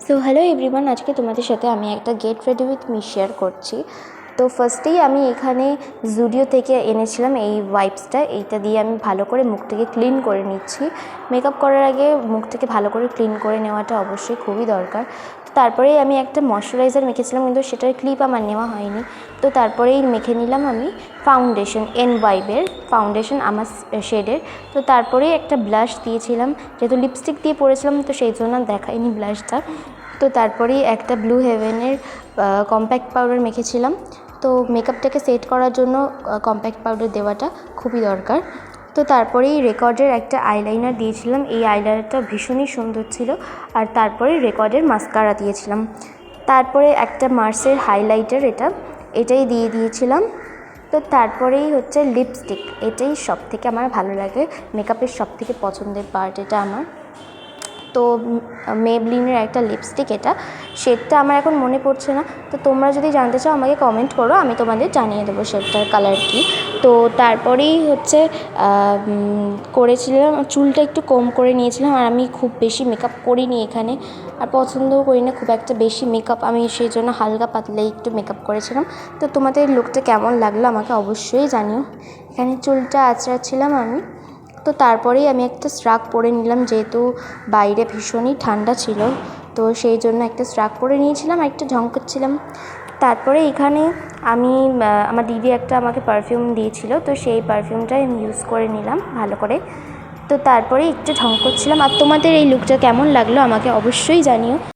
So hello everyone, আজকে তোমাদের সাথে আমি একটা get ready with me share করছি। তো ফার্স্টেই আমি এখানে জুডিও থেকে এনেছিলাম এই ওয়াইপসটা। এইটা দিয়ে আমি ভালো করে মুখটাকে ক্লিন করে নিচ্ছি। মেকআপ করার আগে মুখটাকে ভালো করে ক্লিন করে নেওয়াটা অবশ্যই খুবই দরকার। তো তারপরেই আমি একটা ময়শ্চারাইজার মেখেছিলাম, কিন্তু সেটার ক্লিপ আমার নেওয়া হয়নি। তো তারপরেই মেখে নিলাম আমি ফাউন্ডেশন, NYBের ফাউন্ডেশন আমার শেডের। তো তারপরেই একটা ব্লাশ দিয়েছিলাম, যেহেতু লিপস্টিক দিয়ে পরেছিলাম তো সেই জন্য দেখাইনি ব্লাশটা। তো তারপরেই একটা ব্লু হেভেনের কম্প্যাক্ট পাউডার মেখেছিলাম। তো মেকআপটাকে সেট করার জন্য কম্প্যাক্ট পাউডার দেওয়াটা খুবই দরকার। তো তারপরেই রেকর্ডের একটা আইলাইনার দিয়েছিলাম, এই আইলাইনারটা ভীষণই সুন্দর ছিল। আর তারপরে রেকর্ডের মাস্কারা দিয়েছিলাম। তারপরে একটা মার্সের হাইলাইটার, এটাই দিয়ে দিয়েছিলাম। তো তারপরেই হচ্ছে লিপস্টিক, এটাই সবথেকে আমার ভালো লাগে, মেকআপের সবথেকে পছন্দের পার্ট এটা আমার। তো মেবলিনের একটা লিপস্টিক, এটা শেডটা আমার এখন মনে পড়ছে না। তো তোমরা যদি জানতে চাও আমাকে কমেন্ট করো, আমি তোমাদের জানিয়ে দেবো শেডটার কালার কী। তো তারপরেই হচ্ছে করেছিলাম, চুলটা একটু কম করে নিয়েছিলাম। আর আমি খুব বেশি মেকআপ করিনি এখানে, আর পছন্দও করি না খুব একটা বেশি মেকআপ, আমি সেই জন্য হালকা পাতলাই একটু মেকআপ করেছিলাম। তো তোমাদের লুকটা কেমন লাগলো আমাকে অবশ্যই জানিও। এখানে চুলটা আঁচড়াচ্ছিলাম আমি। তো তারপরেই আমি একটা স্ট্রাক পরে নিলাম, যেহেতু বাইরে ভীষণই ঠান্ডা ছিল, তো সেই জন্য একটা স্ট্রাক পরে নিয়েছিলাম আর একটা ঝমকাচ্ছিলাম। তারপরে এখানে আমি আমার দিদি একটা আমাকে পারফিউম দিয়েছিল, তো সেই পারফিউমটাই আমি ইউজ করে নিলাম ভালো করে। তো তারপরে একটু ঝমকাচ্ছিলাম। আর তোমাদের এই লুকটা কেমন লাগলো আমাকে অবশ্যই জানিও।